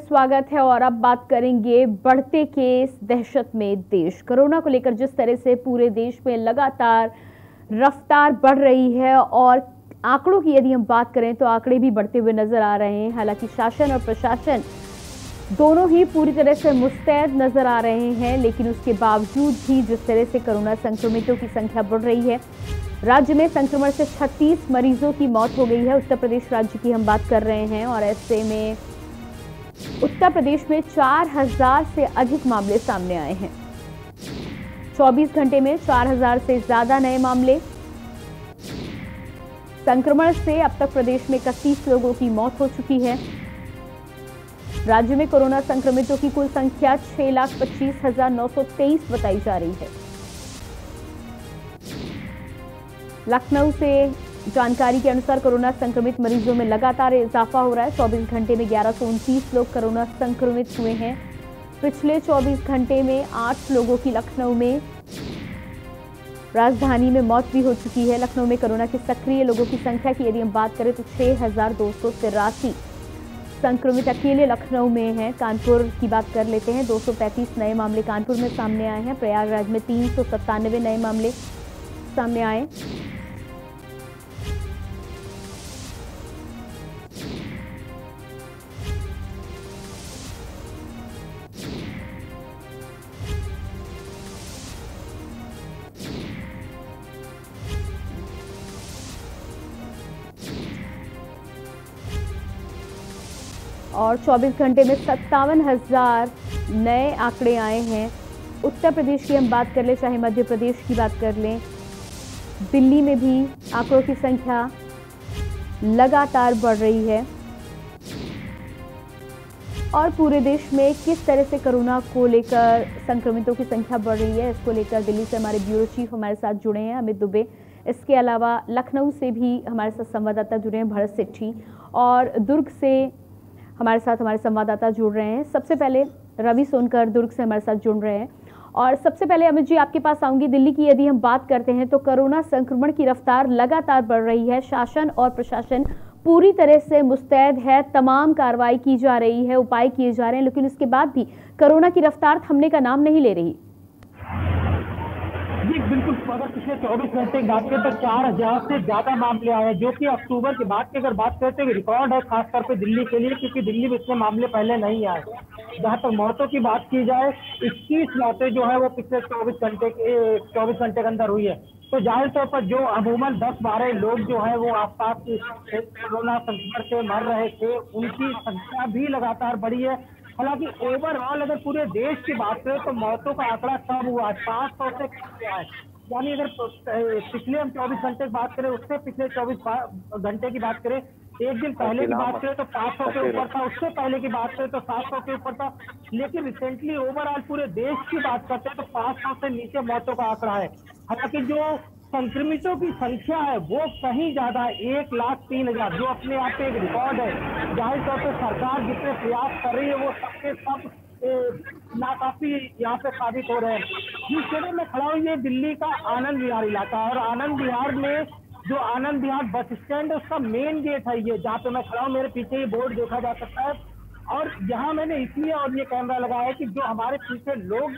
स्वागत है। और अब बात करेंगे बढ़ते केस दहशत में देश। कोरोना को लेकर जिस तरह से पूरे देश में लगातार रफ्तार बढ़ रही है और आंकड़ों की यदि हम बात करें तो आंकड़े भी बढ़ते हुए नजर आ रहे हैं। हालांकि शासन और प्रशासन दोनों ही पूरी तरह से मुस्तैद नजर आ रहे हैं, लेकिन उसके बावजूद भी जिस तरह से कोरोना संक्रमितों की संख्या बढ़ रही है, राज्य में संक्रमण से 36 मरीजों की मौत हो गई है। उत्तर प्रदेश राज्य की हम बात कर रहे हैं और ऐसे में उत्तर प्रदेश में 4000 से अधिक मामले सामने आए हैं। 24 घंटे में 4000 से ज्यादा नए मामले। संक्रमण से अब तक प्रदेश में 31 लोगों की मौत हो चुकी है। राज्य में कोरोना संक्रमितों की कुल संख्या 6,25,923 बताई जा रही है। लखनऊ से जानकारी के अनुसार कोरोना संक्रमित मरीजों में लगातार इजाफा हो रहा है। 24 घंटे में 1129 लोग कोरोना संक्रमित हुए हैं। पिछले 24 घंटे में 8 लोगों की लखनऊ में राजधानी में मौत भी हो चुकी है। लखनऊ में कोरोना के सक्रिय लोगों की संख्या की यदि हम बात करें तो 6,283 संक्रमित अकेले लखनऊ में हैं। कानपुर की बात कर लेते हैं। 235 नए मामले कानपुर में सामने आए हैं। प्रयागराज में 397 नए मामले सामने आए। और 24 घंटे में 57,000 नए आंकड़े आए हैं। उत्तर प्रदेश की हम बात कर लें, चाहे मध्य प्रदेश की बात कर लें, दिल्ली में भी आंकड़ों की संख्या लगातार बढ़ रही है। और पूरे देश में किस तरह से कोरोना को लेकर संक्रमितों की संख्या बढ़ रही है, इसको लेकर दिल्ली से हमारे ब्यूरो चीफ हमारे साथ जुड़े हैं, अमित दुबे। इसके अलावा लखनऊ से भी हमारे साथ संवाददाता जुड़े हैं, भरत सेठी, और दुर्ग से हमारे साथ हमारे संवाददाता जुड़ रहे हैं। सबसे पहले रवि सोनकर दुर्ग से हमारे साथ जुड़ रहे हैं। और सबसे पहले अमित जी, आपके पास आऊंगी। दिल्ली की यदि हम बात करते हैं तो कोरोना संक्रमण की रफ्तार लगातार बढ़ रही है। शासन और प्रशासन पूरी तरह से मुस्तैद है, तमाम कार्रवाई की जा रही है, उपाय किए जा रहे हैं, लेकिन उसके बाद भी कोरोना की रफ्तार थमने का नाम नहीं ले रही। जी बिल्कुल, अगर पिछले 24 घंटे की बात करें तो 4000 से ज्यादा मामले आए हैं, जो कि अक्टूबर के बाद की अगर बात करते हैं रिकॉर्ड है, खासतौर पे दिल्ली के लिए, क्योंकि दिल्ली में इतने मामले पहले नहीं आए। जहां तक मौतों की बात की जाए, 21 मौतें जो है वो पिछले 24 घंटे के अंदर हुई है। तो जाहिर तौर पर जो अमूमन 10-12 लोग जो है वो आसपास कोरोना संक्रमण से मर रहे थे, उनकी संख्या भी लगातार बढ़ी है। हालांकि ओवरऑल अगर पूरे देश की बात करें तो मौतों का आंकड़ा कम हुआ, 500 से कम हुआ है। यानी अगर पिछले हम 24 घंटे की बात करें, उससे पिछले 24 घंटे की बात करें, एक दिन पहले की बात करें तो 500 के ऊपर था, उससे पहले की बात करें तो 700 के ऊपर था। लेकिन रिसेंटली ओवरऑल पूरे देश की बात करते हैं तो 500 से नीचे मौतों का आंकड़ा है। हालांकि जो संक्रमितों की संख्या है वो कहीं ज्यादा 1,03,000, जो अपने आप पे एक रिकॉर्ड है। जाहिर तौर पर सरकार जितने प्रयास कर रही है वो सबके सब नाकाफी यहाँ पे साबित हो रहे हैं। जिस जगह मैं खड़ा हूँ ये दिल्ली का आनंद विहार इलाका है, और आनंद विहार में जो आनंद विहार बस स्टैंड है उसका मेन गेट है ये, जहाँ पे मैं खड़ा हूँ। मेरे पीछे ये बोर्ड देखा जा सकता है, और यहाँ मैंने इसलिए और ये कैमरा लगाया है कि जो हमारे पीछे लोग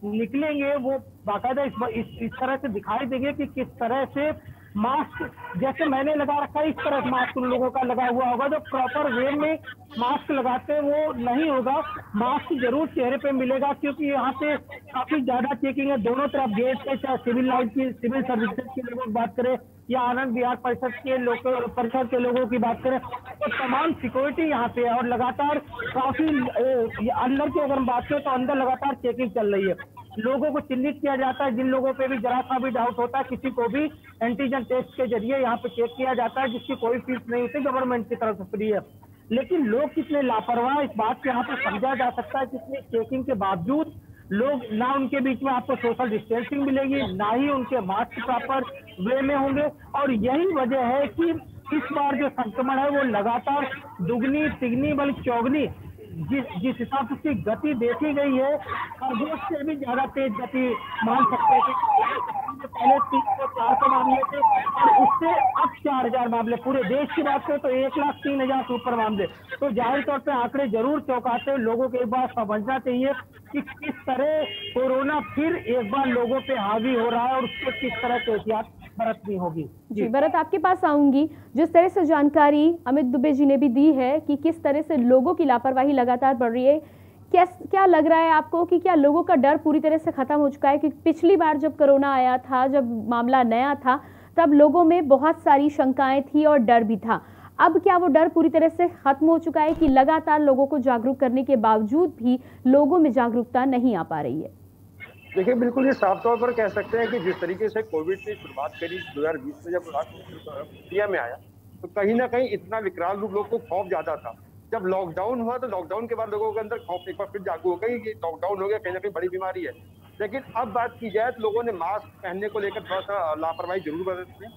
निकलेंगे वो बाकायदा इस तरह से दिखाई देंगे कि किस तरह से मास्क जैसे मैंने लगा रखा है इस तरह से मास्क उन लोगों का लगा हुआ होगा। जो प्रॉपर वे में मास्क लगाते हैं वो नहीं होगा। मास्क जरूर चेहरे पे मिलेगा, क्योंकि यहाँ पे काफी ज्यादा चेकिंग है दोनों तरफ गेट पे, चाहे सिविल लाइन की, सिविल सर्विसेज के लोगों की बात करें या आनंद विहार परिषद के लोगों की बात करें, तो तमाम सिक्योरिटी यहाँ पे है। और लगातार काफी अंदर की अगर हम बात करें तो अंदर लगातार चेकिंग चल रही है। लोगों को चिन्हित किया जाता है, जिन लोगों पे भी जरा सा भी डाउट होता है, किसी को भी एंटीजन टेस्ट के जरिए यहाँ पे चेक किया जाता है, जिसकी कोई फीस नहीं होती, गवर्नमेंट की तरफ से फ्री है। लेकिन लोग कितने लापरवाह, इस बात को यहाँ पे समझा जा सकता है कि इतनी चेकिंग के बावजूद लोग ना, उनके बीच में आपको सोशल डिस्टेंसिंग मिलेगी, ना ही उनके मास्क प्रॉपर वे में होंगे। और यही वजह है कि इस बार जो संक्रमण है वो लगातार दुगनी तिगनी बल्कि चौगनी जिस हिसाब से उसकी गति देखी गई है, खरगोश से भी ज्यादा तेज गति मान सकते हैं कि पहले 300-400 मामले थे और उससे अब 4000 मामले। पूरे देश की बात करें तो 1,03,000 से ऊपर मामले। तो जाहिर तौर पर आंकड़े जरूर चौंकाते हैं। लोगों को एक बार समझना चाहिए कि किस तरह कोरोना फिर एक बार लोगों पे हावी हो रहा है और उसको किस तरह से एहतियात बरतनी होगी। जी भरत, आपके पास आऊंगी। जिस तरह से जानकारी अमित दुबे जी ने भी दी है कि किस तरह से लोगों की लापरवाही लगातार बढ़ रही है, क्या लग रहा है आपको कि क्या लोगों का डर पूरी तरह से खत्म हो चुका है? क्योंकि पिछली बार जब कोरोना आया था, जब मामला नया था, तब लोगों में बहुत सारी शंकाएं थी और डर भी था। अब क्या वो डर पूरी तरह से खत्म हो चुका है कि लगातार लोगों को जागरूक करने के बावजूद भी लोगों में जागरूकता नहीं आ पा रही है? देखिए, बिल्कुल ये साफ तौर पर कह सकते हैं कि जिस तरीके से कोविड की शुरुआत करी 2020 में, जब इंडिया में आया तो कहीं ना कहीं इतना विकराल रूप, लोग को खौफ ज्यादा था। जब लॉकडाउन हुआ तो लॉकडाउन के बाद लोगों के अंदर खौफ एक बार फिर जागू हो गई कि लॉकडाउन हो गया, कहीं ना कहीं बड़ी बीमारी है। लेकिन अब बात की जाए तो लोगों ने मास्क पहनने को लेकर थोड़ा सा लापरवाही जरूर बरती है।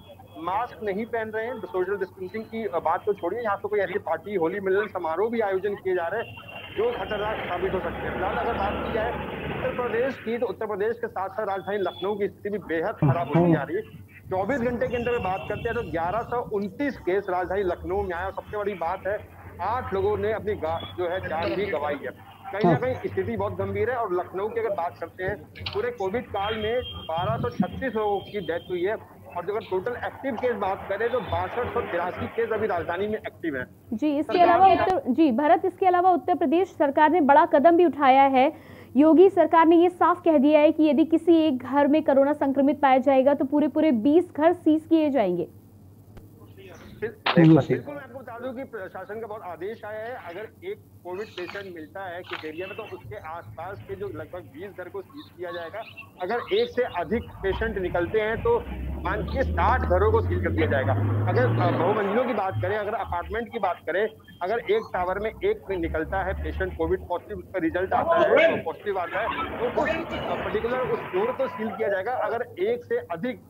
मास्क नहीं पहन रहे हैं, सोशल डिस्टेंसिंग की बात तो छोड़िए, यहाँ तो कोई ऐसी पार्टी, होली मिलन समारोह भी आयोजन किए जा रहे हैं जो खतरनाक साबित हो सकते हैं। फिलहाल अगर बात की जाए उत्तर प्रदेश की, तो उत्तर प्रदेश के साथ साथ राजधानी लखनऊ की स्थिति भी बेहद खराब होती जा रही है। 24 घंटे के अंदर बात करते हैं तो 1129 केस राजधानी लखनऊ में आया। और सबसे बड़ी बात है, 8 लोगों ने अपनी जो है जान भी गंवाई है। कहीं ना कहीं स्थिति बहुत गंभीर है। और लखनऊ की अगर बात करते हैं, पूरे कोविड काल में 1236 लोगों की डेथ हुई है। और अगर टोटल एक्टिव केस बात करें तो 6283 केस अभी राजधानी में एक्टिव है। जी, इसके अलावा भरत, इसके अलावा उत्तर प्रदेश सरकार ने बड़ा कदम भी उठाया है। योगी सरकार ने ये साफ कह दिया है कि यदि किसी एक घर में कोरोना संक्रमित पाया जाएगा तो पूरे 20 घर सीज किए जाएंगे। बिल्कुल, मैं आपको बता दूं कि प्रशासन का बहुत आदेश आया है, अगर एक कोविड पेशेंट मिलता है किस एरिया में तो उसके आसपास के जो लगभग 20 घर को सील किया जाएगा। अगर एक से अधिक पेशेंट निकलते हैं तो मान के 60 घरों को सील कर दिया जाएगा। अगर बहुमंजिलों की बात करें, अगर अपार्टमेंट की बात करें, अगर एक टावर में एक निकलता है पेशेंट कोविड पॉजिटिव, उसका रिजल्ट आता है तो पॉजिटिव आता है, तो उस पर्टिकुलर उस फ्लोर को सील किया जाएगा। अगर एक से अधिक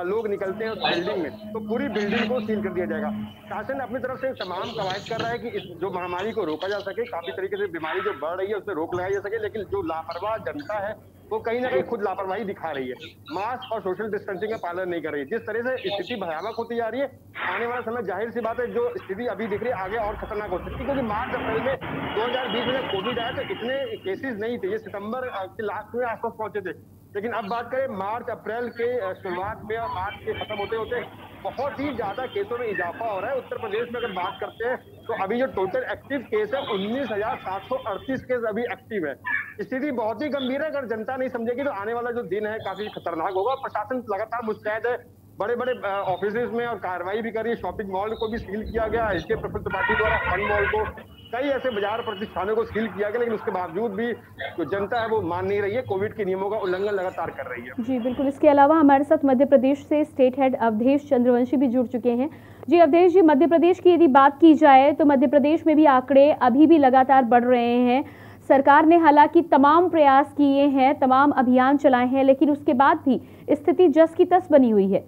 लोग निकलते हैं उस बिल्डिंग में तो पूरी बिल्डिंग को सील कर दिया जाएगा। शासन अपनी तरफ से तमाम कवायद कर रहा है कि इस जो महामारी को रोका जा सके। काफी तरीके से बीमारी जो बढ़ रही है उसमें रोक लगाई जा सके, लेकिन जो लापरवाह जनता है वो कहीं ना कहीं खुद लापरवाही दिखा रही है, मास्क और सोशल डिस्टेंसिंग का पालन नहीं कर रही है। जिस तरह से स्थिति भयानक होती जा रही है, आने वाला समय जाहिर सी बात है जो स्थिति अभी दिख रही है आगे और खतरनाक हो सकती है। क्योंकि मार्च अप्रैल में 2020 में कोविड आया तो इतने केसेस नहीं थे, ये सितंबर के लास्ट में आसपास पहुंचे थे। लेकिन अब बात करें मार्च अप्रैल के शुरुआत में और मार्च के खत्म होते होते बहुत ही ज्यादा केसों में इजाफा हो रहा है। उत्तर प्रदेश में अगर बात करते हैं तो अभी जो टोटल एक्टिव केस है 19,738 केस अभी एक्टिव है। स्थिति बहुत ही गंभीर है। अगर जनता नहीं समझेगी तो आने वाला जो दिन है काफी खतरनाक होगा। प्रशासन लगातार मुस्तैद है, बड़े बड़े ऑफिस में और कार्रवाई भी करी। शॉपिंग मॉल को भी सील किया गया, इसके प्रफुल्ल त्रिपाठी द्वारा फन मॉल को, कई ऐसे बाजार प्रतिष्ठानों को सील किया गया। लेकिन उसके बावजूद भी जो जनता है वो मान नहीं रही है, कोविड के नियमों का उल्लंघन लगातार कर रही है। जी बिल्कुल। इसके अलावा हमारे साथ मध्य प्रदेश से स्टेट हेड अवधेश चंद्रवंशी भी जुड़ चुके हैं। जी अवधेश जी, मध्य प्रदेश की यदि बात की जाए तो मध्य प्रदेश में भी आंकड़े अभी भी लगातार बढ़ रहे हैं। सरकार ने हालांकि तमाम प्रयास किए हैं, तमाम अभियान चलाए हैं, लेकिन उसके बाद भी स्थिति जस की तस बनी हुई है।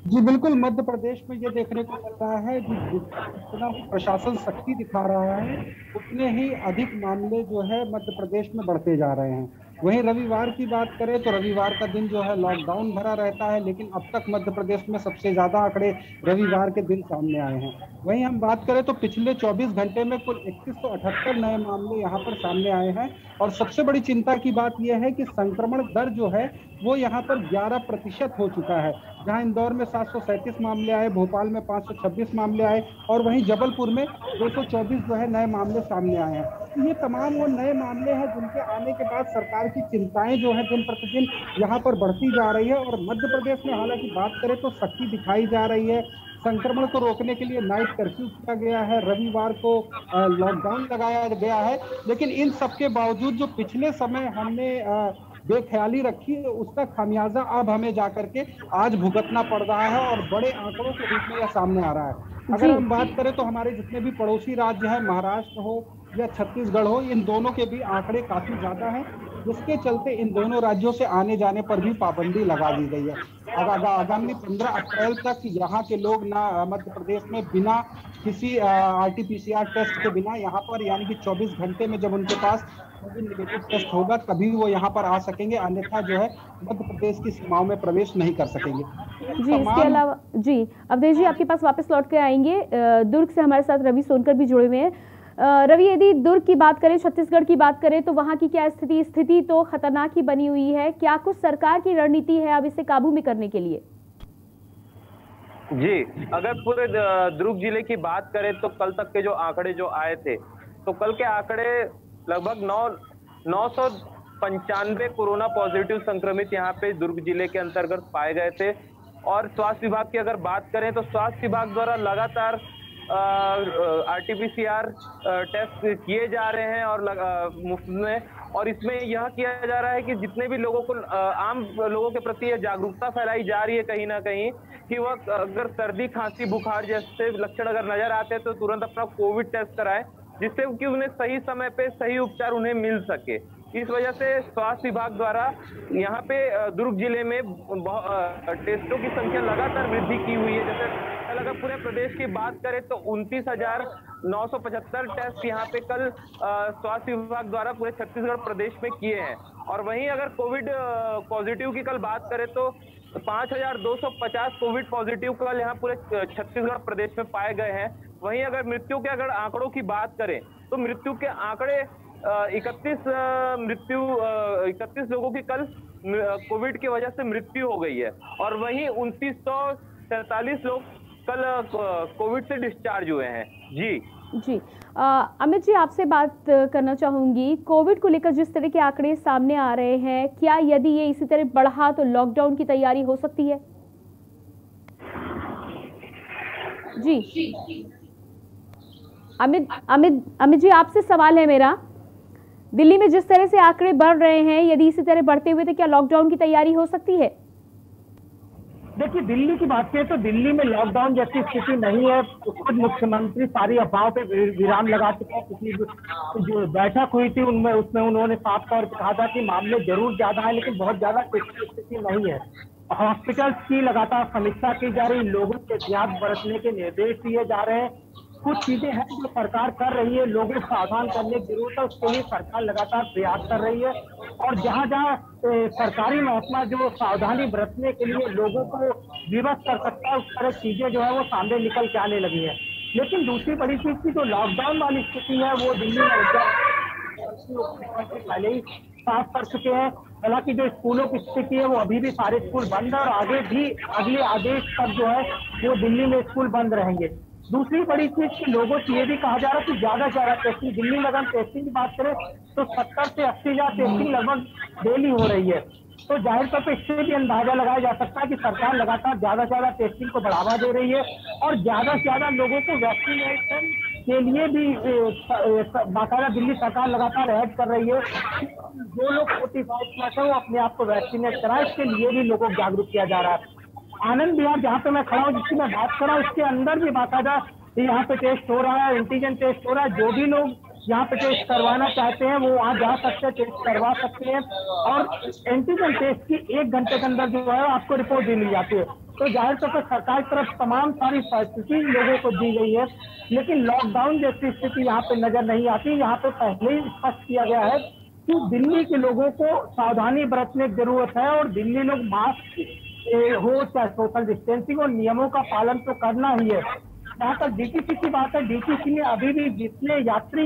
जी बिल्कुल, मध्य प्रदेश में ये देखने को मिल रहा है कि जितना प्रशासन सख्ती दिखा रहा है उतने ही अधिक मामले जो है मध्य प्रदेश में बढ़ते जा रहे हैं। वहीं रविवार की बात करें तो रविवार का दिन जो है लॉकडाउन भरा रहता है, लेकिन अब तक मध्य प्रदेश में सबसे ज्यादा आंकड़े रविवार के दिन सामने आए हैं। वहीं हम बात करें तो पिछले 24 घंटे में कुल 2178 नए मामले यहाँ पर सामने आए हैं। और सबसे बड़ी चिंता की बात यह है कि संक्रमण दर जो है वो यहाँ पर 11% हो चुका है। जहाँ इंदौर में 737 मामले आए, भोपाल में 526 मामले आए और वहीं जबलपुर में 224 जो है नए मामले सामने आए हैं। तो ये तमाम वो नए मामले हैं जिनके आने के बाद सरकार की चिंताएं जो है दिन प्रतिदिन यहाँ पर बढ़ती जा रही है। और मध्य प्रदेश में हालांकि बात करें तो सख्ती दिखाई जा रही है। संक्रमण को रोकने के लिए नाइट कर्फ्यू किया गया है, रविवार को लॉकडाउन लगाया गया है। लेकिन इन सब के बावजूद जो पिछले समय हमने बेख्याली रखी है उसका खामियाजा अब हमें जाकर के आज भुगतना पड़ रहा है और बड़े आंकड़ों के रूप में यह सामने आ रहा है। अगर हम बात करें तो हमारे जितने भी पड़ोसी राज्य हैं, महाराष्ट्र हो, या छत्तीसगढ़ हो, इन दोनों के भी आंकड़े काफी ज्यादा हैं, जिसके चलते इन दोनों राज्यों से आने जाने पर भी पाबंदी लगा दी गई है। आगामी 15 अप्रैल तक यहाँ के लोग ना मध्य प्रदेश में बिना किसी RT-PCR टेस्ट के बिना यहाँ पर, यानी कि 24 घंटे में जब उनके पास कोविड नेगेटिव टेस्ट होगा तभी वो यहाँ पर आ सकेंगे, अन्यथा जो है मध्य प्रदेश की सीमाओं में प्रवेश नहीं कर सकेंगे। जी, इसके अलावा जी अवधेश जी आपके पास वापस लौट कर आएंगे। दुर्ग से हमारे साथ रवि सोनकर भी जुड़े हुए हैं। रवि, यदि दुर्ग की बात करें, छत्तीसगढ़ की बात करें, तो वहां की क्या स्थिति तो खतरनाक ही बनी हुई है। क्या कुछ सरकार की रणनीति है अब इसे काबू में करने के लिए? जी, अगर पूरे दुर्ग जिले की बात करें तो कल तक के जो आंकड़े जो आए थे, तो कल के आंकड़े लगभग 995 कोरोना पॉजिटिव संक्रमित यहाँ पे दुर्ग जिले के अंतर्गत पाए गए थे। और स्वास्थ्य विभाग की अगर बात करें तो स्वास्थ्य विभाग द्वारा लगातार RT-PCR टेस्ट किए जा रहे हैं और मुफ्त में, और इसमें यह किया जा रहा है कि जितने भी लोगों को आम लोगों के प्रति यह जागरूकता फैलाई जा रही है कहीं ना कहीं, कि वह अगर सर्दी खांसी बुखार जैसे लक्षण अगर नजर आते हैं तो तुरंत अपना कोविड टेस्ट कराएं, जिससे कि उन्हें सही समय पे सही उपचार उन्हें मिल सके। इस वजह से स्वास्थ्य विभाग द्वारा यहाँ पे दुर्ग जिले में टेस्टों की संख्या लगातार वृद्धि की हुई है। जैसे कल अगर पूरे प्रदेश की बात करें तो 29,975 टेस्ट यहाँ पे कल स्वास्थ्य विभाग द्वारा पूरे छत्तीसगढ़ प्रदेश में किए हैं। और वहीं अगर कोविड पॉजिटिव की कल बात करें तो 5,250 कोविड पॉजिटिव कल यहाँ पूरे छत्तीसगढ़ प्रदेश में पाए गए हैं। वहीं अगर मृत्यु के अगर आंकड़ों की बात करें तो मृत्यु के आंकड़े 31 लोगों की कल कोविड की वजह से मृत्यु हो गई है। और वहीं 2947 लोग कल कोविड से डिस्चार्ज हुए हैं। जी अमित जी, आपसे बात करना चाहूंगी, कोविड को लेकर जिस तरह के आंकड़े सामने आ रहे हैं, क्या यदि ये इसी तरह बढ़ा तो लॉकडाउन की तैयारी हो सकती है? जी अमित जी, आपसे सवाल है मेरा, दिल्ली में जिस तरह से आंकड़े बढ़ रहे हैं, यदि इसी तरह बढ़ते हुए तो क्या लॉकडाउन की तैयारी हो सकती है? देखिए, दिल्ली की बात करें तो दिल्ली में लॉकडाउन जैसी स्थिति नहीं है। खुद मुख्यमंत्री सारी अफवाहों पे विराम लगा चुके हैं। पिछली जो बैठक हुई थी उसमें उन्होंने साफ तौर पर कहा था कि मामले जरूर ज्यादा है, लेकिन बहुत ज्यादा स्थिति नहीं है। हॉस्पिटल्स की लगातार समीक्षा की जा रही, लोगों को एहतियात बरतने के निर्देश दिए जा रहे हैं। कुछ चीजें हैं जो सरकार कर रही है, लोगों को सावधान करने की जरूरत है, उसके लिए सरकार लगातार प्रयास कर रही है। और जहां जहां सरकारी महकमा जो सावधानी बरतने के लिए लोगों को विवश कर सकता है, उस तरह चीजें जो है वो सामने निकल के आने लगी है। लेकिन दूसरी बड़ी चीज की जो लॉकडाउन वाली स्थिति है वो दिल्ली में पहले ही साफ कर चुके हैं। हालांकि जो स्कूलों की स्थिति है वो अभी भी सारे स्कूल बंद है और आगे भी अगले आदेश तक जो है वो दिल्ली में स्कूल बंद रहेंगे। दूसरी बड़ी चीज कि लोगों से ये भी कहा जा रहा है कि ज्यादा से ज्यादा टेस्टिंग, दिल्ली में अगर टेस्टिंग की बात करें तो 70 से 80 हजार टेस्टिंग लगभग डेली हो रही है। तो जाहिर तौर पर इससे भी अंदाजा लगाया जा सकता है कि सरकार लगातार ज्यादा से ज्यादा टेस्टिंग को बढ़ावा दे रही है और ज्यादा से ज्यादा लोगों को वैक्सीनेशन के लिए भी बाकायदा दिल्ली सरकार लगातार ऐड कर रही है। जो लोग 45+ है वो अपने आप को वैक्सीनेट कराए, इसके लिए भी लोगों को जागरूक किया जा रहा है। आनंद विहार जहाँ पे मैं खड़ा हूँ, जिसकी मैं बात कर रहा हूँ, इसके अंदर भी बाकायदा यहाँ पे टेस्ट हो रहा है, एंटीजन टेस्ट हो रहा है। जो भी लोग यहाँ पे टेस्ट करवाना चाहते हैं वो वहाँ जा सकते हैं, टेस्ट करवा सकते हैं। और एंटीजन टेस्ट की 1 घंटे के अंदर जो है आपको रिपोर्ट दी मिल जाती है। तो जाहिर तौर पर सरकार की तरफ तमाम सारी फैसिलिटी लोगों को दी गई है, लेकिन लॉकडाउन जैसी स्थिति यहाँ पे नजर नहीं आती। यहाँ पे पहले ही स्पष्ट किया गया है कि दिल्ली के लोगों को सावधानी बरतने की जरूरत है और दिल्ली लोग मास्क हो चाहे सोशल डिस्टेंसिंग और नियमों का पालन तो करना ही है। जहाँ तक डीटीसी की बात है, डीटीसी में अभी भी जितने यात्री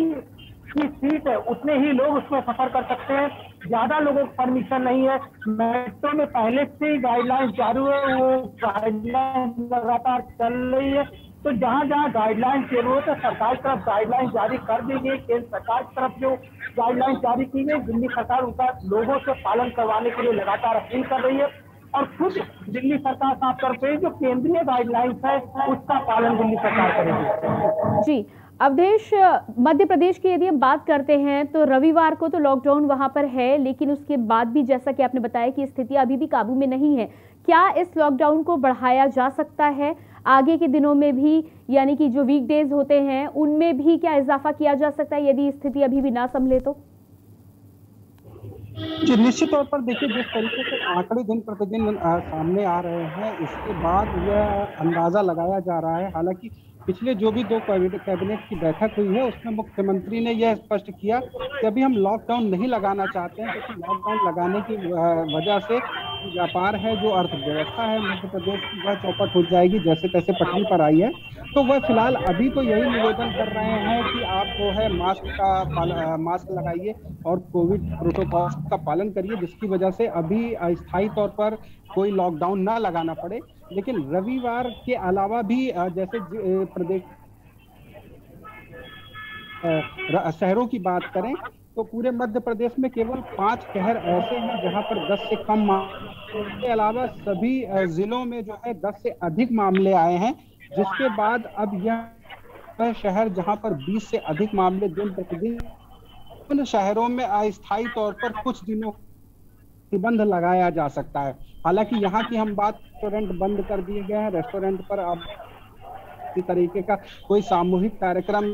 की सीट है उतने ही लोग उसमें सफर कर सकते हैं, ज्यादा लोगों को परमिशन नहीं है। मेट्रो में पहले से ही गाइडलाइंस जारी है, वो गाइडलाइंस लगातार चल रही है। तो जहाँ जहाँ गाइडलाइंस जरूरत है सरकार की तरफ गाइडलाइंस जारी कर दी गई। केंद्र सरकार की तरफ जो गाइडलाइंस जारी की गई, दिल्ली सरकार उनका लोगों से पालन करवाने के लिए लगातार अपील कर रही है। और खुद दिल्ली सरकार साफ तौर पे जो केंद्रीय गाइडलाइंस है उसका पालन दिल्ली सरकार करेगी। जी अवधेश, मध्य प्रदेश की यदि हम बात करते हैं तो रविवार को तो लॉकडाउन वहां पर है, लेकिन उसके बाद भी जैसा कि आपने बताया कि स्थिति अभी भी काबू में नहीं है। क्या इस लॉकडाउन को बढ़ाया जा सकता है? आगे के दिनों में भी, यानी कि जो वीकडेज होते हैं उनमें भी क्या इजाफा किया जा सकता है यदि स्थिति अभी भी ना संभले तो? जी निश्चित तौर पर देखिए, जिस तरीके से आंकड़े दिन प्रतिदिन सामने आ रहे हैं, इसके बाद यह अंदाजा लगाया जा रहा है। हालांकि पिछले जो भी 2 कैबिनेट की बैठक हुई है उसमें मुख्यमंत्री ने यह स्पष्ट किया कि अभी हम लॉकडाउन नहीं लगाना चाहते हैं, क्योंकि लॉकडाउन लगाने की वजह से व्यापार है, जो अर्थव्यवस्था है मध्य प्रदेश की, वह चौपट हो जाएगी, जैसे तैसे पटरी पर आई है। तो वह फिलहाल अभी तो यही निवेदन कर रहे हैं कि आप जो है मास्क लगाइए और कोविड प्रोटोकॉल का पालन करिए, जिसकी वजह से अभी अस्थायी तौर पर कोई लॉकडाउन ना लगाना पड़े। लेकिन रविवार के अलावा भी जैसे प्रदेश शहरों की बात करें तो पूरे मध्य प्रदेश में केवल 5 शहर ऐसे हैं जहां पर 10 से कम मामले, के अलावा सभी जिलों में जो है 10 से अधिक मामले आए हैं। जिसके बाद अब यह शहर जहां पर 20 से अधिक मामले दिन प्रतिदिन, उन शहरों में अस्थायी तौर पर कुछ दिनों प्रतिबंध लगाया जा सकता है। हालांकि यहाँ की हम बात, रेस्टोरेंट बंद कर दिए गए हैं, रेस्टोरेंट पर अब किसी तरीके का कोई सामूहिक कार्यक्रम,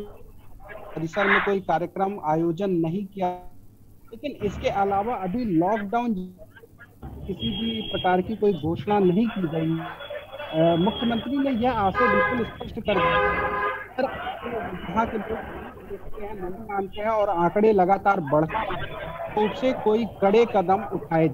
परिसर में कोई कार्यक्रम आयोजन नहीं किया। लेकिन इसके अलावा अभी लॉकडाउन किसी भी प्रकार की कोई घोषणा नहीं की गई। मुख्यमंत्री ने यह आशय बिल्कुल स्पष्ट कर दिया, यहाँ के लोग देखते हैं, नहीं मानते हैं और आंकड़े लगातार बढ़ते हैं, तो उससे कोई कड़े कदम उठाए।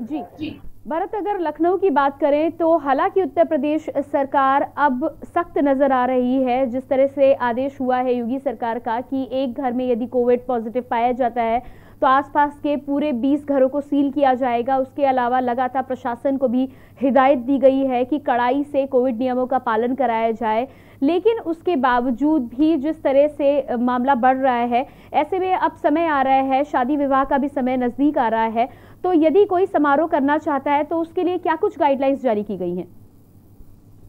जी भरत, अगर लखनऊ की बात करें तो हालांकि उत्तर प्रदेश सरकार अब सख्त नजर आ रही है। जिस तरह से आदेश हुआ है योगी सरकार का कि एक घर में यदि कोविड पॉजिटिव पाया जाता है तो आसपास के पूरे 20 घरों को सील किया जाएगा। उसके अलावा लगातार प्रशासन को भी हिदायत दी गई है कि कड़ाई से कोविड नियमों का पालन कराया जाए। लेकिन उसके बावजूद भी जिस तरह से मामला बढ़ रहा है, ऐसे में अब समय आ रहा है, शादी विवाह का भी समय नजदीक आ रहा है, तो यदि कोई समारोह करना चाहता है तो उसके लिए क्या कुछ गाइडलाइंस जारी की गई हैं?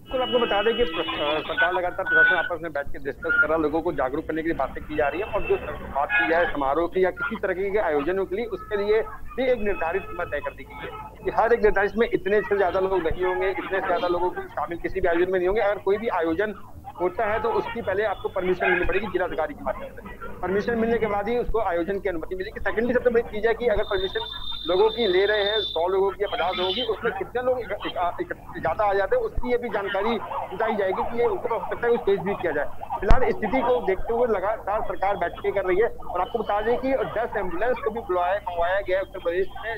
तो आपको बता दें कि सरकार लगातार प्रशासन आपस में बैठ के डिस्कस कर रहा, लोगों को जागरूक करने के लिए बातें की जा रही है। और जो बात की जाए समारोह की या किसी तरह के आयोजनों के लिए, उसके लिए भी एक निर्धारित सीमा तय कर दी गई है कि हर एक निर्धारित में इतने से ज्यादा लोग नहीं होंगे, इतने से ज्यादा लोगों को शामिल किसी भी आयोजन में नहीं होंगे। अगर कोई भी आयोजन होता है तो उसकी पहले आपको परमिशन मिलनी पड़ेगी जिलाधिकारी के माध्यम से। परमिशन मिलने के बाद ही उसको आयोजन की अनुमति मिलेगी। सेकेंडली सबसे बड़ी चीज है कि अगर परमिशन लोगों की ले रहे हैं, 100 लोगों की या 50 लोगों की, उसमें कितने लोग ज्यादा आ जाते हैं उसकी ये भी जानकारी जुटाई जाएगी कि ये उनको हो सकता है कुछ तेज भी किया जाए। फिलहाल स्थिति को देखते हुए लगातार सरकार बैठकें कर रही है। और आपको बता दें कि 10 एम्बुलेंस को भी मंगवाया गया है उत्तर प्रदेश में,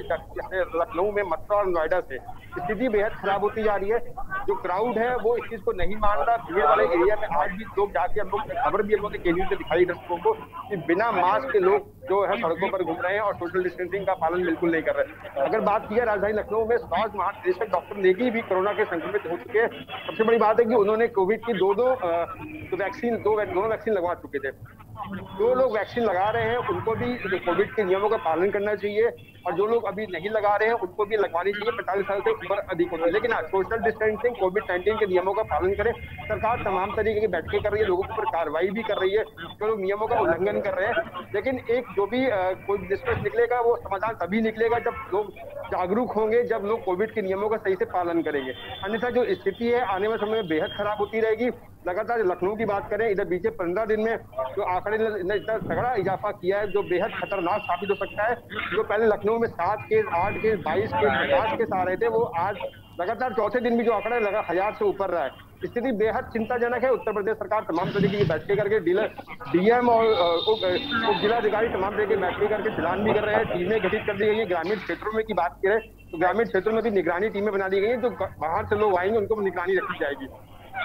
लखनऊ में, मथुरा और नोएडा से। स्थिति बेहद खराब होती जा रही है। जो क्राउड है वो इस चीज को नहीं मान रहा। भीड़ वाले एरिया में आज भी लोग जाके, हम लोग खबर भी हम लोग केंद्र से दिखाई दर्शकों को कि बिना मास्क के लोग जो है सड़कों पर घूम रहे हैं और सोशल डिस्टेंसिंग का पालन बिल्कुल नहीं कर रहे। अगर बात की जाए राजधानी लखनऊ में, स्वास्थ्य महानिदेशक डॉक्टर नेगी भी कोरोना के संक्रमित हो चुके हैं। सबसे बड़ी बात है कि उन्होंने कोविड की दोनों वैक्सीन लगवा चुके थे। जो लोग वैक्सीन लगा रहे हैं उनको भी कोविड के नियमों का पालन करना चाहिए, और जो लोग अभी नहीं लगा रहे हैं उनको भी लगवानी चाहिए 45 साल से ऊपर अधिक होते हैं। लेकिन सोशल डिस्टेंसिंग, कोविड-19 के नियमों का पालन करें। सरकार तमाम तरीके की बैठकें कर रही है, लोगों के ऊपर कार्रवाई भी कर रही है जो लोग नियमों का उल्लंघन कर रहे हैं। लेकिन एक जो भी कोई निष्कर्ष निकलेगा वो समाधान तभी निकलेगा जब लोग जागरूक होंगे, जब लोग कोविड के नियमों का सही से पालन करेंगे। अन्यथा जो स्थिति है आने वाले समय में बेहद खराब होती रहेगी। लगातार लखनऊ की बात करें, इधर बीते 15 दिन में जो आंकड़े ने इतना तगड़ा इजाफा किया है जो बेहद खतरनाक साबित हो सकता है। जो पहले लखनऊ में 7 केस, 8 केस, 22 केस, 50 केस आ रहे थे, वो आज लगातार चौथे दिन भी जो आंकड़ा लगा 1000 से ऊपर रहा है। स्थिति बेहद चिंताजनक है। उत्तर प्रदेश सरकार तमाम तरीके की बैठकें करके डीएम और जिलाधिकारी तमाम तरीके की बैठकें करके प्लान भी कर रहे हैं। टीमें गठित कर दी गई है। ग्रामीण क्षेत्रों में की बात करें तो ग्रामीण क्षेत्रों में भी निगरानी टीमें बना दी गई है। जो बाहर से लोग आएंगे उनको निगरानी रखी जाएगी।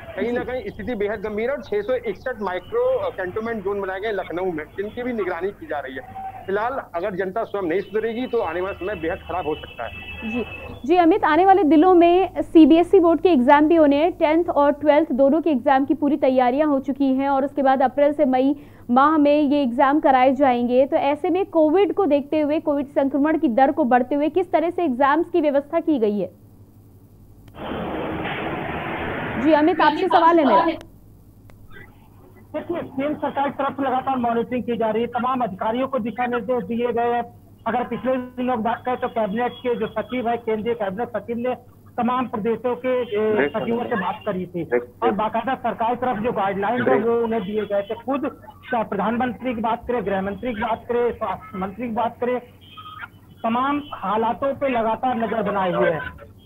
कहीं ना कहीं स्थिति बेहद गंभीर है। और 661 माइक्रो कैंटोनमेंट जोन बनाए गए लखनऊ में, जिनकी भी निगरानी की जा रही है। फिलहाल अगर जनता स्वयं नहीं सुधरेगी तो आने वाला समय बेहद खराब हो सकता है। जी अमित, आने वाले दिनों में सीबीएसई बोर्ड के एग्जाम भी होने हैं। 10th और 12th दोनों के एग्जाम की पूरी तैयारियां हो चुकी हैं और उसके बाद अप्रैल से मई माह में ये एग्जाम कराए जाएंगे। तो ऐसे में कोविड को देखते हुए, कोविड संक्रमण की दर को बढ़ते हुए किस तरह से एग्जाम्स की व्यवस्था की गई है? जी अमित, आपसे सवाल है मेरा। देखिए, केंद्र सरकार की तरफ से लगातार मॉनिटरिंग की जा रही है। तमाम अधिकारियों को दिशा निर्देश दिए गए हैं। अगर पिछले दिनों की बात करें तो कैबिनेट के जो सचिव है, केंद्रीय कैबिनेट सचिव ने तमाम प्रदेशों के सचिवों से बात करी थी और बाकायदा सरकार की तरफ जो गाइडलाइंस है वो उन्हें दिए गए थे। खुद प्रधानमंत्री की बात करें, गृह मंत्री की बात करें, स्वास्थ्य मंत्री की बात करें, तमाम हालातों पे लगातार नजर बनाए हुए है।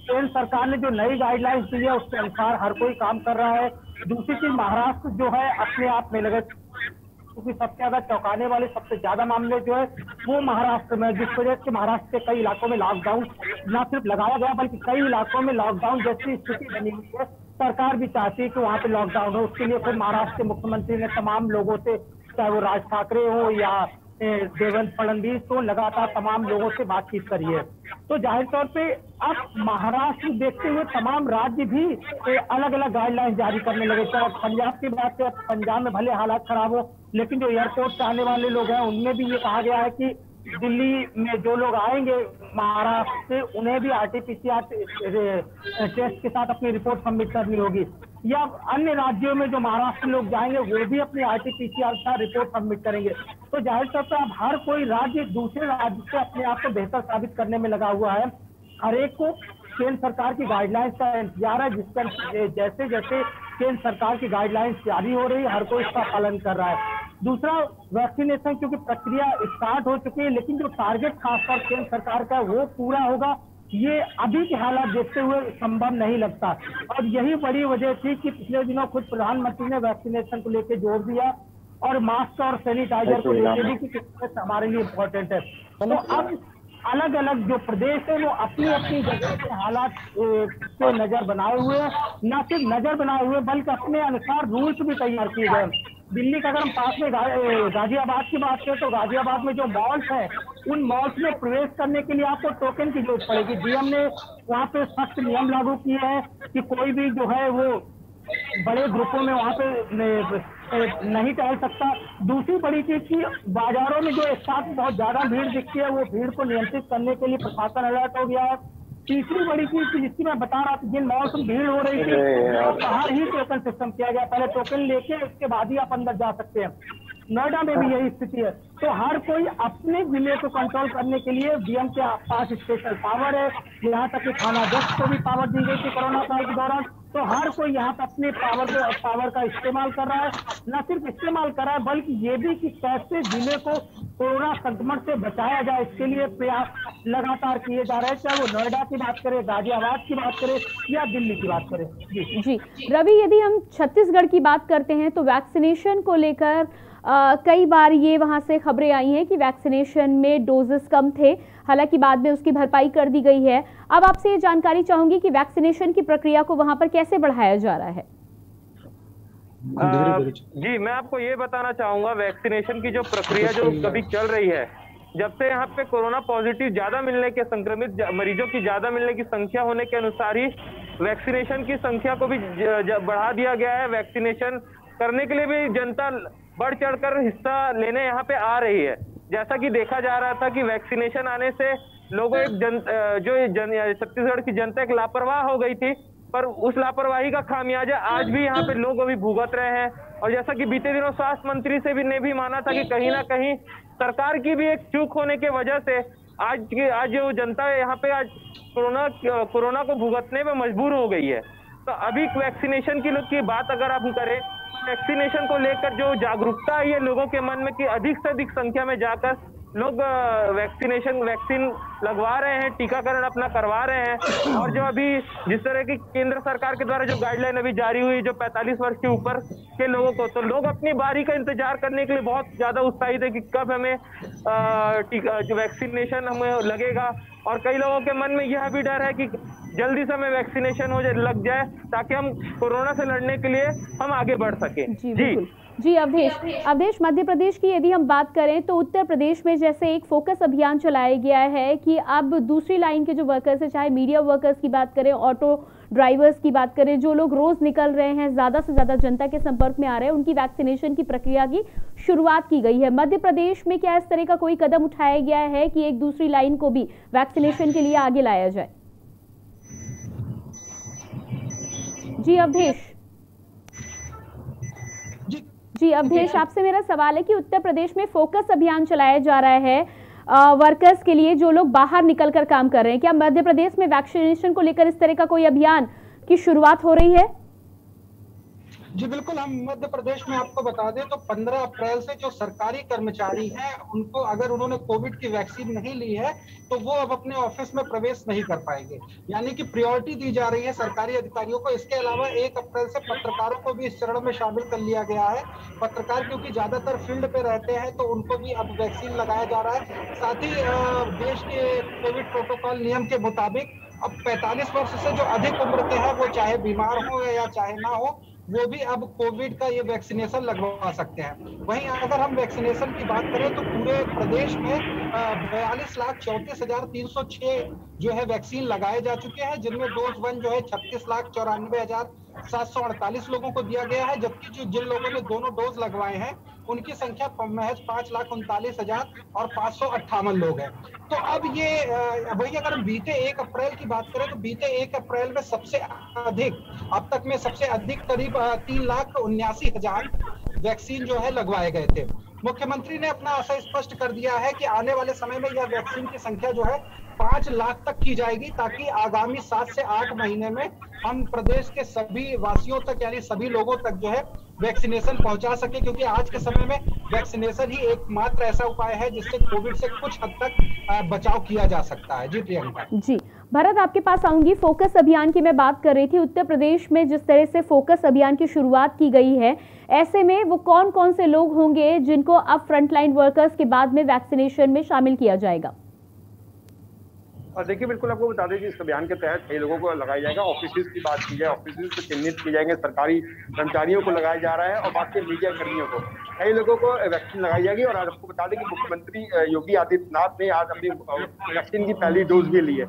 केंद्र सरकार ने जो नई गाइडलाइंस दी है उसके अनुसार हर कोई काम कर रहा है। दूसरी चीज, महाराष्ट्र जो है अपने आप में लगे, क्योंकि सबसे ज्यादा चौंकाने वाले सबसे ज्यादा मामले जो है वो महाराष्ट्र में, जिस वजह से महाराष्ट्र के कई इलाकों में लॉकडाउन न सिर्फ लगाया गया बल्कि कई इलाकों में लॉकडाउन जैसी स्थिति बनी हुई है। सरकार भी चाहती है कि वहाँ पे लॉकडाउन हो। उसके लिए फिर महाराष्ट्र के मुख्यमंत्री ने तमाम लोगों से, चाहे वो राज ठाकरे हो या देवेंद्र फडणवीस को, लगातार तमाम लोगों से बातचीत करी है। तो जाहिर तौर पे अब महाराष्ट्र देखते हुए तमाम राज्य भी अलग अलग गाइडलाइंस जारी करने लगे। चाहे पंजाब की बात है, पंजाब में भले हालात खराब हो लेकिन जो एयरपोर्ट से आने वाले लोग हैं उनमें भी ये कहा गया है कि दिल्ली में जो लोग आएंगे महाराष्ट्र से उन्हें भी RT-PCR टेस्ट के साथ अपनी रिपोर्ट सबमिट करनी होगी, या अन्य राज्यों में जो महाराष्ट्र लोग जाएंगे वो भी अपनी RT-PCR का रिपोर्ट सबमिट करेंगे। तो जाहिर तौर पर अब हर कोई राज्य दूसरे राज्य से अपने आप को बेहतर साबित करने में लगा हुआ है। हर एक को केंद्र सरकार की गाइडलाइंस का इंतजार है, जिसका जैसे जैसे केंद्र सरकार की गाइडलाइंस जारी हो रही है हर कोई इसका पालन कर रहा है। दूसरा, वैक्सीनेशन क्योंकि प्रक्रिया स्टार्ट हो चुकी है लेकिन जो टारगेट खासकर केंद्र सरकार का वो पूरा होगा ये अभी के हालात देखते हुए संभव नहीं लगता। और यही बड़ी वजह थी कि पिछले दिनों खुद प्रधानमंत्री ने वैक्सीनेशन को लेकर जोर दिया और मास्क और सैनिटाइजर को लेकर भी कि किस हमारे लिए इम्पोर्टेंट है। तो अब अलग अलग जो प्रदेश है वो अपनी अपनी जगह के हालात पे नजर बनाए हुए हैं, न सिर्फ नजर बनाए हुए बल्कि अपने अनुसार रूल्स भी तैयार किए गए। दिल्ली का अगर हम पास में गाजियाबाद की बात करें तो गाजियाबाद में जो मॉल्स है उन मॉल्स में प्रवेश करने के लिए आपको टोकन की जरूरत पड़ेगी। डीएम ने वहाँ पे सख्त नियम लागू किए हैं कि कोई भी जो है वो बड़े ग्रुपों में वहाँ पे नहीं टहल सकता। दूसरी बड़ी चीज की बाजारों में जो एक साथ बहुत ज्यादा भीड़ दिखती है वो भीड़ को नियंत्रित करने के लिए प्रशासन अलर्ट हो गया है। तीसरी बड़ी चीज जिसकी मैं बता रहा था, जिन मॉल्स में भीड़ हो रही थी बाहर ही टोकन सिस्टम किया गया, पहले टोकन लेके उसके बाद ही आप अंदर जा सकते हैं। नोएडा में भी यही स्थिति है। तो हर कोई अपने जिले को कंट्रोल करने के लिए डीएम के पास स्पेशल पावर है। यहाँ तक कि थाना अध्यक्ष को भी पावर दी गई थी कोरोना काल के दौरान। तो हर कोई यहाँ पर अपने पावर का इस्तेमाल कर रहा है। न सिर्फ इस्तेमाल कर रहा है बल्कि ये भी कि कैसे जिले को कोरोना संक्रमण से बचाया जाए इसके लिए प्रयास लगातार किए जा रहे हैं, चाहे वो नोएडा की बात करें, गाजियाबाद की बात करें या दिल्ली की बात करें। जी रवि, यदि हम छत्तीसगढ़ की बात करते हैं तो वैक्सीनेशन को लेकर कई बार ये वहां से खबरें आई हैं कि वैक्सीनेशन में डोजेस कम थे, हालांकि बाद में उसकी भरपाई कर दी गई है। अब आपसे ये जानकारी चाहूंगी कि वैक्सीनेशन की प्रक्रिया को वहां पर कैसे बढ़ाया जा रहा है। जी मैं आपको ये बताना चाहूंगा, वैक्सीनेशन की जो प्रक्रिया जो कभी चल रही है, जब से यहाँ पे कोरोना पॉजिटिव ज्यादा मिलने के, संक्रमित मरीजों की ज्यादा मिलने की संख्या होने के अनुसार ही वैक्सीनेशन की संख्या को भी बढ़ा दिया गया है। वैक्सीनेशन करने के लिए भी जनता बढ़ चढ़कर हिस्सा लेने यहाँ पे आ रही है। जैसा कि देखा जा रहा था कि वैक्सीनेशन आने से लोगों छत्तीसगढ़ की जनता एक लापरवाह हो गई थी, पर उस लापरवाही का खामियाजा आज भी यहाँ पे लोग अभी भुगत रहे हैं। और जैसा कि बीते दिनों स्वास्थ्य मंत्री से भी ने भी माना था कि कहीं ना कहीं सरकार की भी एक चूक होने की वजह से आज जो जनता है यहाँ पे आज कोरोना को भुगतने में मजबूर हो गई है। तो अभी वैक्सीनेशन की बात अगर आप करें, वैक्सीनेशन को लेकर जो जागरूकता आई है लोगों के मन में कि अधिक से अधिक संख्या में जाकर लोग वैक्सीन लगवा रहे हैं, टीकाकरण अपना करवा रहे हैं। और जो अभी जिस तरह की केंद्र सरकार के द्वारा जो गाइडलाइन अभी जारी हुई जो 45 वर्ष के ऊपर के लोगों को, तो लोग अपनी बारी का इंतजार करने के लिए बहुत ज्यादा उत्साहित है कि कब हमें जो वैक्सीनेशन हमें लगेगा। और कई लोगों के मन में यह भी डर है कि जल्दी से हमें वैक्सीनेशन लग जाए ताकि हम कोरोना से लड़ने के लिए हम आगे बढ़ सकें। जी अवधेश, मध्य प्रदेश की यदि हम बात करें तो उत्तर प्रदेश में जैसे एक फोकस अभियान चलाया गया है कि अब दूसरी लाइन के जो वर्कर्स है, चाहे मीडिया वर्कर्स की बात करें, ऑटो ड्राइवर्स की बात करें, जो लोग रोज निकल रहे हैं, ज्यादा से ज्यादा जनता के संपर्क में आ रहे हैं, उनकी वैक्सीनेशन की प्रक्रिया की शुरुआत की गई है। मध्य प्रदेश में क्या इस तरह का कोई कदम उठाया गया है कि एक दूसरी लाइन को भी वैक्सीनेशन के लिए आगे लाया जाए? जी अवधेश, आपसे मेरा सवाल है कि उत्तर प्रदेश में फोकस अभियान चलाया जा रहा है वर्कर्स के लिए जो लोग बाहर निकल कर काम कर रहे हैं, क्या मध्य प्रदेश में वैक्सीनेशन को लेकर इस तरह का कोई अभियान की शुरुआत हो रही है? जी बिल्कुल, हम मध्य प्रदेश में आपको बता दें तो 15 अप्रैल से जो सरकारी कर्मचारी हैं उनको अगर उन्होंने कोविड की वैक्सीन नहीं ली है तो वो अब अपने ऑफिस में प्रवेश नहीं कर पाएंगे, यानी कि प्रायोरिटी दी जा रही है सरकारी अधिकारियों को। इसके अलावा 1 अप्रैल से पत्रकारों को भी इस चरण में शामिल कर लिया गया है। पत्रकार क्योंकि ज्यादातर फील्ड पे रहते हैं तो उनको भी अब वैक्सीन लगाया जा रहा है। साथ ही देश के कोविड प्रोटोकॉल नियम के मुताबिक अब 45 वर्ष से जो अधिक उम्र के हैं वो चाहे बीमार हो या चाहे ना हो वो भी अब कोविड का ये वैक्सीनेशन लगवा सकते हैं। वहीं अगर हम वैक्सीनेशन की बात करें तो पूरे प्रदेश में 42,34,306 जो है वैक्सीन लगाए जा चुके हैं, जिनमें डोज 1 जो है 36,94,748 लोगों को दिया गया है, जबकि जिन लोगों ने दोनों डोज लगवाए हैं उनकी संख्या महज 5,39,558 लोग हैं। तो अब ये वही अगर हम बीते 1 अप्रैल की बात करें तो बीते 1 अप्रैल में सबसे अधिक अब तक में सबसे अधिक करीब 3,79,000 वैक्सीन जो है लगवाए गए थे। मुख्यमंत्री ने अपना आशय स्पष्ट कर दिया है कि आने वाले समय में यह वैक्सीन की संख्या जो है 5 लाख तक की जाएगी, ताकि आगामी 7 से 8 महीने में हम प्रदेश के सभी वासियों तक यानी सभी लोगों तक जो है वैक्सीनेशन पहुंचा सके, क्योंकि आज के समय में वैक्सीनेशन ही एकमात्र ऐसा उपाय है जिससे कोविड से कुछ हद तक बचाव किया जा सकता है। जी प्रियंका। जी भरत, आपके पास आऊंगी। फोकस अभियान की मैं बात कर रही थी। उत्तर प्रदेश में जिस तरह से फोकस अभियान की शुरुआत की गई है, ऐसे में वो कौन कौन से लोग होंगे जिनको अब फ्रंटलाइन वर्कर्स के बाद में वैक्सीनेशन में शामिल किया जाएगा? और देखिए, बिल्कुल आपको बता दें कि इस अभियान के तहत कई लोगों को लगाया जाएगा। ऑफिस की बात की जाए, ऑफिस से चिन्हित किए जाएंगे, सरकारी कर्मचारियों को लगाया जा रहा है और बाकी मीडिया कर्मियों को, कई लोगों को वैक्सीन लगाई जाएगी। और आज आपको बता दें कि मुख्यमंत्री योगी आदित्यनाथ ने आज अपनी वैक्सीन की पहली डोज भी ली है।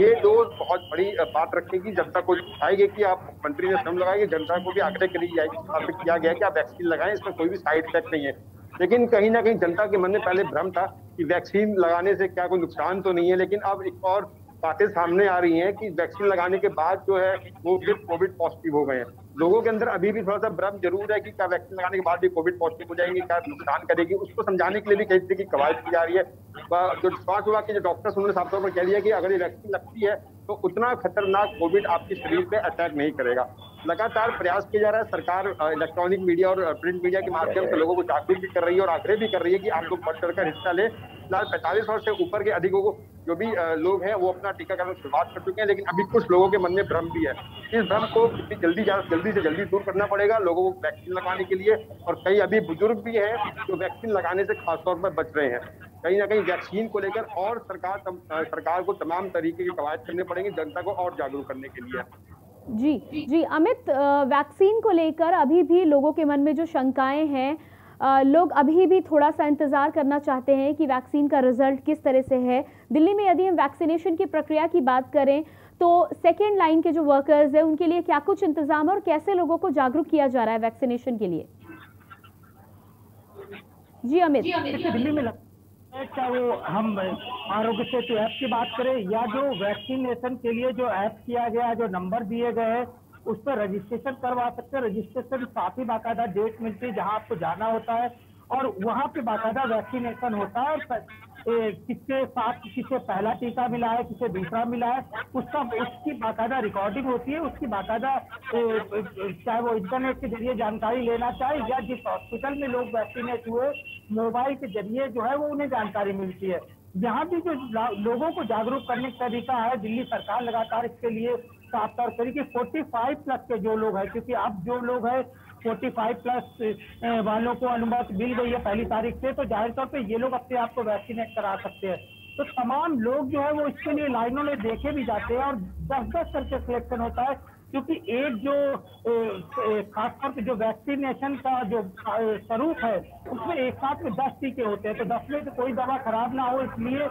ये डोज बहुत बड़ी बात रखेगी, जनता को दिखाएगी कि आप मुख्यमंत्री ने स्वयं लगाएगी। जनता को भी आग्रह किया गया कि आप वैक्सीन लगाएं, इसमें कोई भी साइड इफेक्ट नहीं है। लेकिन कहीं ना कहीं जनता के मन में पहले भ्रम था कि वैक्सीन लगाने से क्या कोई नुकसान तो नहीं है, लेकिन अब एक और बातें सामने आ रही हैं कि वैक्सीन लगाने के बाद जो है वो फिर कोविड पॉजिटिव हो गए हैं। लोगों के अंदर अभी भी थोड़ा सा भ्रम जरूर है कि क्या वैक्सीन लगाने के बाद भी कोविड पॉजिटिव हो जाएंगे, क्या नुकसान करेगी। उसको समझाने के लिए भी कई तरह की कवायद की जा रही है। जो स्वास्थ्य विभाग के जो डॉक्टर्स उन्होंने साफ तौर पर कह दिया कि अगर ये वैक्सीन लगती है तो उतना खतरनाक कोविड आपके शरीर पे अटैक नहीं करेगा। लगातार प्रयास किया जा रहा है। सरकार इलेक्ट्रॉनिक मीडिया और प्रिंट मीडिया के माध्यम से लोगों को जागरूक भी कर रही है और आग्रह भी कर रही है कि आप लोग बढ़ चढ़कर हिस्सा लें। फिलहाल 45 वर्ष से ऊपर के अधिकों को जो भी लोग हैं वो अपना टीकाकरण शुरुआत कर चुके हैं, लेकिन अभी कुछ लोगों के मन में भ्रम भी है। इस भ्रम को जल्दी से जल्दी दूर करना पड़ेगा लोगों को वैक्सीन लगाने के लिए। और कई अभी बुजुर्ग भी हैं जो वैक्सीन लगाने से खासतौर पर बच रहे हैं। कहीं ना कहीं वैक्सीन को लेकर और सरकार को तमाम तरीके की कवायद करने पड़ेंगे जनता को और जागरूक करने के लिए। जी अमित, वैक्सीन को लेकर अभी भी लोगों के मन में जो शंकाएं हैं, लोग अभी भी थोड़ा सा इंतजार करना चाहते हैं कि वैक्सीन का रिजल्ट किस तरह से है। दिल्ली में यदि हम वैक्सीनेशन की प्रक्रिया की बात करें तो सेकेंड लाइन के जो वर्कर्स हैं उनके लिए क्या कुछ इंतजाम है और कैसे लोगों को जागरूक किया जा रहा है वैक्सीनेशन के लिए? जी अमित। दिल्ली में चाहे वो हम आरोग्य सेतु ऐप की बात करें या जो वैक्सीनेशन के लिए जो ऐप किया गया, जो नंबर दिए गए हैं उस पर रजिस्ट्रेशन करवा सकते हैं। रजिस्ट्रेशन साथ ही बाकायदा डेट मिलती है जहां आपको जाना होता है और वहां पे बाकायदा वैक्सीनेशन होता है। किसके साथ किसे पहला टीका मिला है, किसे दूसरा मिला है, उसकी बाकायदा रिकॉर्डिंग होती है। उसकी बाकायदा चाहे वो इंटरनेट के जरिए जानकारी लेना चाहे या जिस हॉस्पिटल में लोग वैक्सीनेट हुए मोबाइल के जरिए जो है वो उन्हें जानकारी मिलती है। यहाँ भी जो लोगों को जागरूक करने का तरीका है, दिल्ली सरकार लगातार इसके लिए साफ तौर पर कि 45 प्लस के जो लोग हैं, क्योंकि अब जो लोग हैं 45 प्लस वालों को अनुमति मिल गई है पहली तारीख से, तो जाहिर तौर पे ये लोग अपने आप को वैक्सीनेट करा सकते हैं। तो तमाम लोग जो है वो इसके लिए लाइनों में देखे भी जाते हैं और 10-10 करके सिलेक्शन होता है, क्योंकि एक जो खासतौर पे जो वैक्सीनेशन का जो स्वरूप है उसमें एक साथ में 10 टीके होते हैं, तो 10 में तो कोई दवा खराब ना हो, इसलिए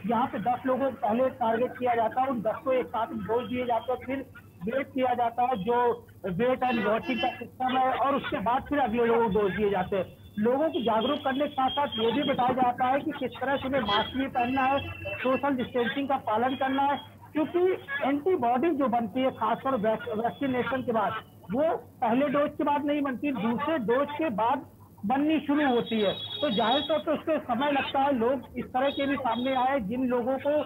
यहाँ पे 10 लोगों को पहले टारगेट किया जाता है। उन 10 को एक साथ में डोज दिए जाते हैं, फिर वेट किया जाता है जो वेट एंड वॉचिंग का सिस्टम है और उसके बाद फिर अगले लोगों को डोज दिए जाते हैं। लोगों को जागरूक करने के साथ साथ ये भी बताया जाता है कि किस तरह से उन्हें मास्क भी पहनना है, सोशल डिस्टेंसिंग का पालन करना है, क्योंकि एंटीबॉडी जो बनती है खासकर वैक्सीनेशन के बाद वो पहले डोज के बाद नहीं बनती, दूसरे डोज के बाद बननी शुरू होती है। तो जाहिर तौर पर उसको समय लगता है। लोग इस तरह के भी सामने आए जिन लोगों को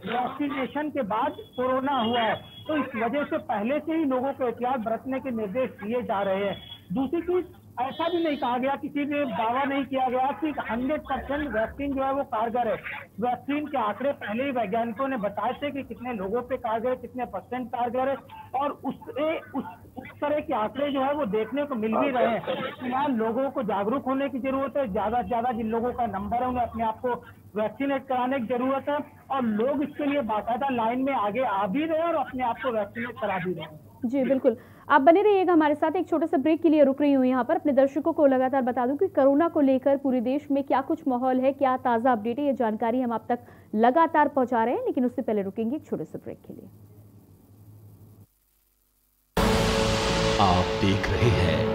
वैक्सीनेशन के बाद कोरोना हुआ है, तो इस वजह से पहले से ही लोगों को एहतियात बरतने के निर्देश दिए जा रहे हैं। दूसरी चीज, ऐसा भी नहीं कहा गया, किसी ने दावा नहीं किया गया कि 100% वैक्सीन जो है वो कारगर है। वैक्सीन के आंकड़े पहले ही वैज्ञानिकों ने बताए थे कि कितने लोगों पे कारगर है, कितने % कारगर है, और उस तरह के आंकड़े जो है वो देखने को मिल भी रहे हैं। फिलहाल लोगों को जागरूक होने की जरूरत है। ज्यादा से ज्यादा जिन लोगों का नंबर है उन्हें अपने आप को वैक्सीनेट कराने की जरूरत है, और लोग इसके लिए बाकायदा लाइन में आगे आ भी रहे हैं और अपने आप को वैक्सीनेट करा भी रहे हैं। जी बिल्कुल, आप बने रहिएगा हमारे साथ। एक छोटे से ब्रेक के लिए रुक रही हूँ यहाँ पर। अपने दर्शकों को लगातार बता दूं कि कोरोना को लेकर पूरे देश में क्या कुछ माहौल है, क्या ताज़ा अपडेट है, ये जानकारी हम आप तक लगातार पहुंचा रहे हैं, लेकिन उससे पहले रुकेंगे एक छोटे से ब्रेक के लिए। आप देख रहे हैं